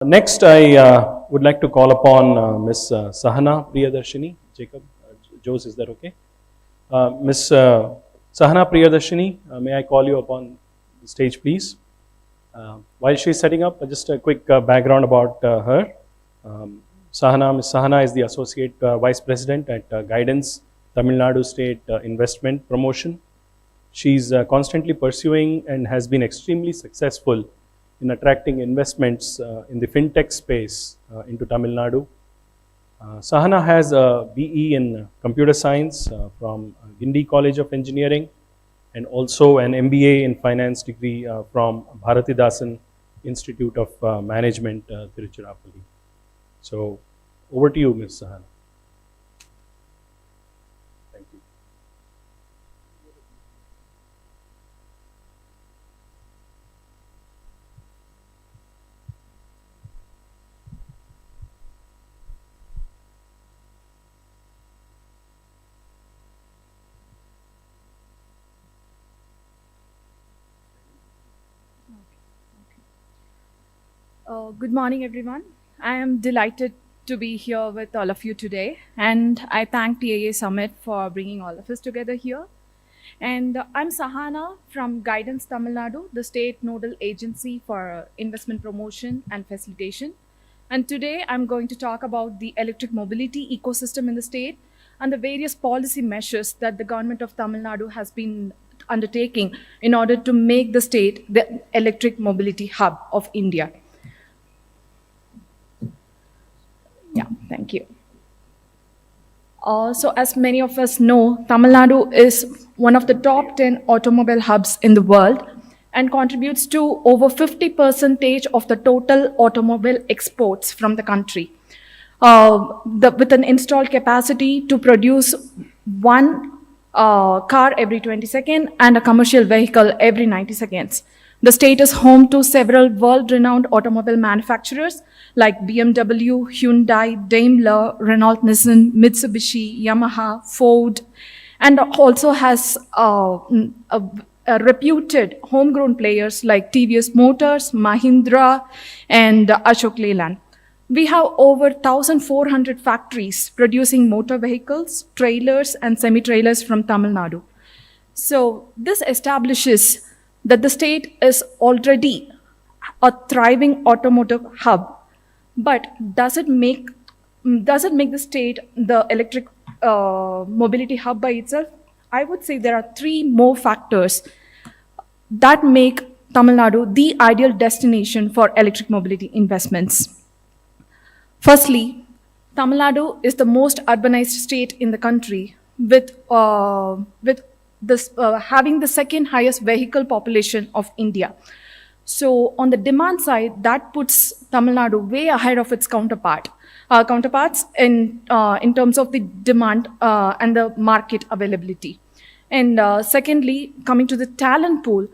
Next, I would like to call upon Ms. Sahana Priyadharshine. Jacob, Jose, is that okay? Ms. Sahana Priyadharshine, may I call you upon the stage, please? While she's setting up, just a quick background about her. Ms. Sahana is the Associate Vice President at Guidance Tamil Nadu State Investment Promotion. She's constantly pursuing and has been extremely successful in attracting investments in the fintech space into Tamil Nadu. Sahana has a BE in Computer Science from Gindi College of Engineering and also an MBA in Finance degree from Bharatidasan Institute of Management, Tiruchirappalli. So, over to you, Ms. Sahana. Thank you. Good morning, everyone. I am delighted to be here with all of you today, and I thank TAA Summit for bringing all of us together here. And I'm Sahana from Guidance Tamil Nadu, the state nodal agency for investment promotion and facilitation. And today I'm going to talk about the electric mobility ecosystem in the state and the various policy measures that the government of Tamil Nadu has been undertaking in order to make the state the electric mobility hub of India. Yeah, thank you. So as many of us know, Tamil Nadu is one of the top 10 automobile hubs in the world and contributes to over 50% of the total automobile exports from the country. With an installed capacity to produce one car every 20 seconds and a commercial vehicle every 90 seconds. The state is home to several world-renowned automobile manufacturers like BMW, Hyundai, Daimler, Renault, Nissan, Mitsubishi, Yamaha, Ford, and also has reputed homegrown players like TVS Motors, Mahindra, and Ashok Leyland. We have over 1,400 factories producing motor vehicles, trailers, and semi-trailers from Tamil Nadu. So this establishes that the state is already a thriving automotive hub, but does it make the state the electric mobility hub by itself? I would say there are three more factors that make Tamil Nadu the ideal destination for electric mobility investments. Firstly, Tamil Nadu is the most urbanized state in the country with having the second highest vehicle population of India. So on the demand side, that puts Tamil Nadu way ahead of its counterparts in terms of the demand and the market availability. And secondly, coming to the talent pool,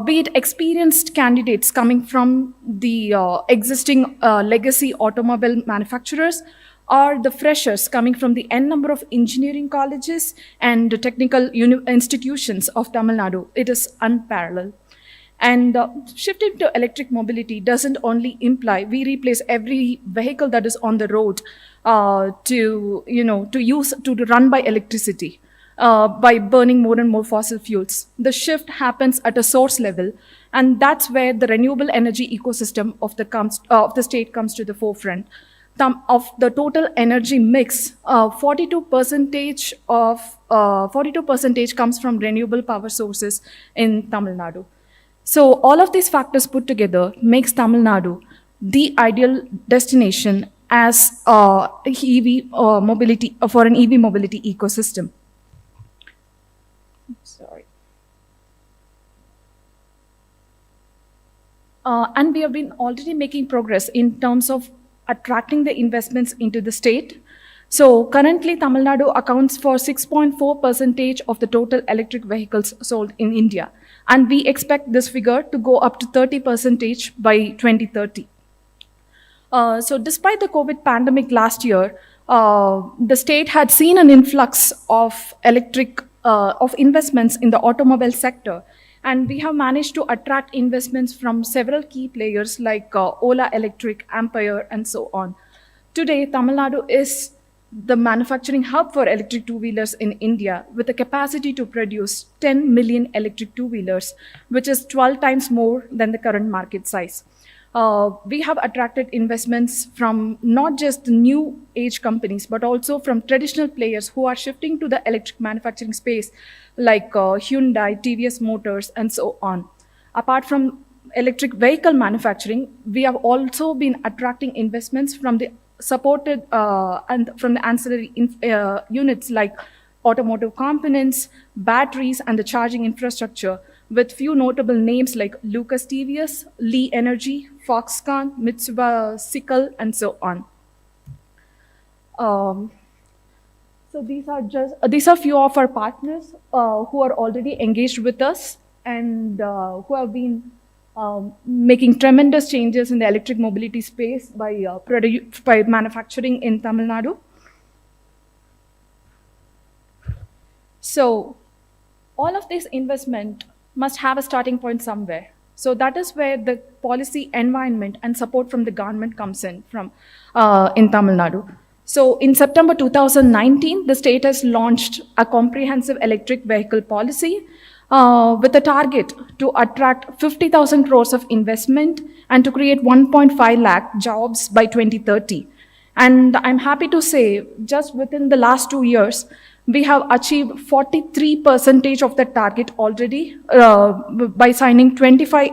be it experienced candidates coming from the existing legacy automobile manufacturers or the freshers coming from the N number of engineering colleges and the technical institutions of Tamil Nadu, it is unparalleled. And shifting to electric mobility doesn't only imply we replace every vehicle that is on the road to run by electricity. By burning more and more fossil fuels. The shift happens at a source level, and that's where the renewable energy ecosystem of the state comes to the forefront. Of the total energy mix, 42% comes from renewable power sources in Tamil Nadu. So all of these factors put together makes Tamil Nadu the ideal destination as EV mobility for an EV mobility ecosystem. Sorry. And we have been already making progress in terms of attracting the investments into the state. So currently, Tamil Nadu accounts for 6.4% of the total electric vehicles sold in India. And we expect this figure to go up to 30% by 2030. So despite the COVID pandemic last year, the state had seen an influx of investments in the automobile sector, And we have managed to attract investments from several key players like Ola Electric, Ampere, and so on. Today, Tamil Nadu is the manufacturing hub for electric two-wheelers in India with a capacity to produce 10 million electric two-wheelers, which is 12 times more than the current market size. We have attracted investments from not just new age companies, but also from traditional players who are shifting to the electric manufacturing space, like Hyundai, TVS Motors, and so on. Apart from electric vehicle manufacturing, we have also been attracting investments from the supported and from the ancillary units like automotive components, batteries, and the charging infrastructure, with few notable names like Lucas TVS, Lee Energy, Foxconn, Mitsubishi Sickle, and so on. Um, so these are few of our partners who are already engaged with us and who have been making tremendous changes in the electric mobility space by manufacturing in Tamil Nadu. So all of this investment must have a starting point somewhere. So that is where the policy environment and support from the government comes in from in Tamil Nadu. So in September 2019, the state has launched a comprehensive electric vehicle policy with a target to attract 50,000 crores of investment and to create 1.5 lakh jobs by 2030. And I'm happy to say, just within the last 2 years, we have achieved 43% of the target already by signing 25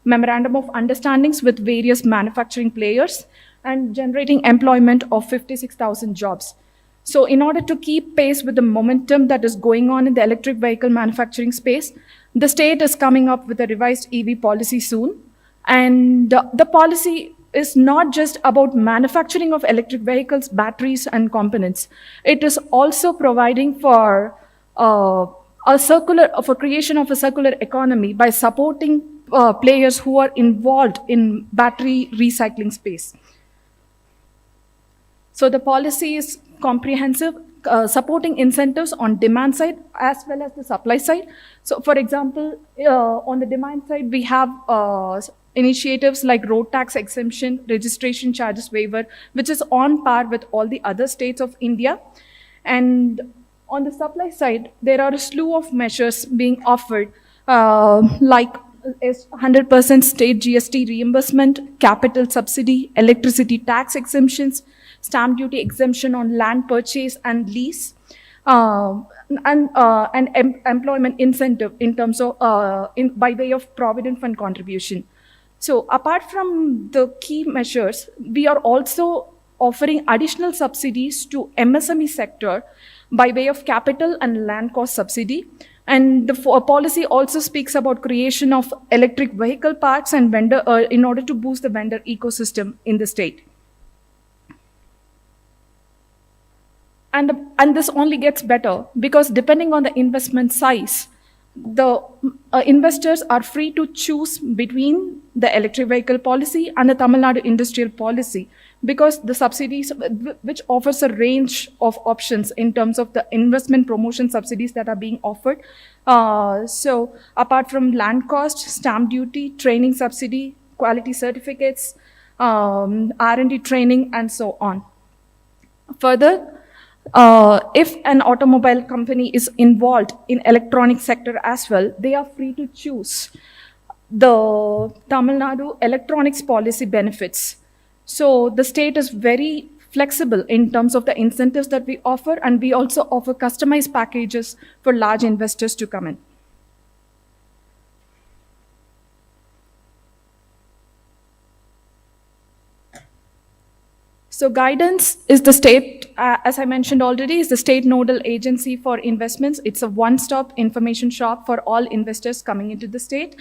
memorandum of understandings with various manufacturing players and generating employment of 56,000 jobs. So in order to keep pace with the momentum that is going on in the electric vehicle manufacturing space, the state is coming up with a revised EV policy soon. And the policy is not just about manufacturing of electric vehicles, batteries, and components. It is also providing for for creation of a circular economy by supporting players who are involved in battery recycling space. So the policy is comprehensive, supporting incentives on demand side as well as the supply side. So for example, on the demand side, we have initiatives like road tax exemption, registration charges waiver, which is on par with all the other states of India. And on the supply side, there are a slew of measures being offered, like is 100% state GST reimbursement, capital subsidy, electricity tax exemptions, stamp duty exemption on land purchase and lease, and employment incentive in terms of by way of provident fund contribution. So apart from the key measures, we are also offering additional subsidies to MSME sector by way of capital and land cost subsidy. And the policy also speaks about creation of electric vehicle parks and vendor in order to boost the vendor ecosystem in the state. And this only gets better because depending on the investment size, the investors are free to choose between the electric vehicle policy and the Tamil Nadu industrial policy, because the subsidies, which offers a range of options in terms of the investment promotion subsidies that are being offered. So apart from land cost, stamp duty, training subsidy, quality certificates, R&D training, and so on. Further, if an automobile company is involved in electronic sector as well, they are free to choose the Tamil Nadu electronics policy benefits. So the state is very flexible in terms of the incentives that we offer, and we also offer customized packages for large investors to come in. So guidance is the state, as I mentioned already, is the state nodal agency for investments. It's a one-stop information shop for all investors coming into the state.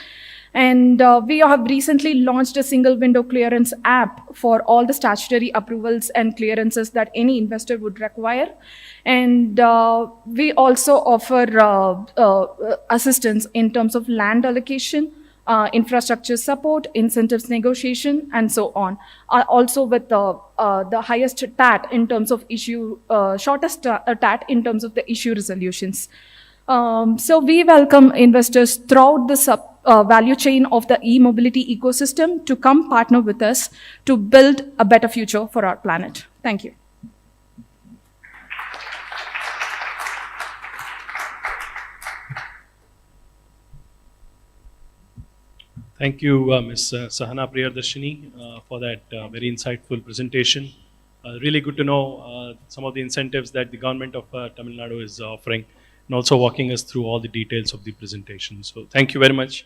And we have recently launched a single window clearance app for all the statutory approvals and clearances that any investor would require. And we also offer assistance in terms of land allocation, infrastructure support, incentives negotiation, and so on. Also with the highest TAT in terms of issue, shortest TAT in terms of the issue resolutions. So we welcome investors throughout the value chain of the e-mobility ecosystem to come partner with us to build a better future for our planet. Thank you. Thank you, Ms. Sahana Priyadharshine, for that very insightful presentation. Really good to know some of the incentives that the government of Tamil Nadu is offering, and also walking us through all the details of the presentation. So thank you very much.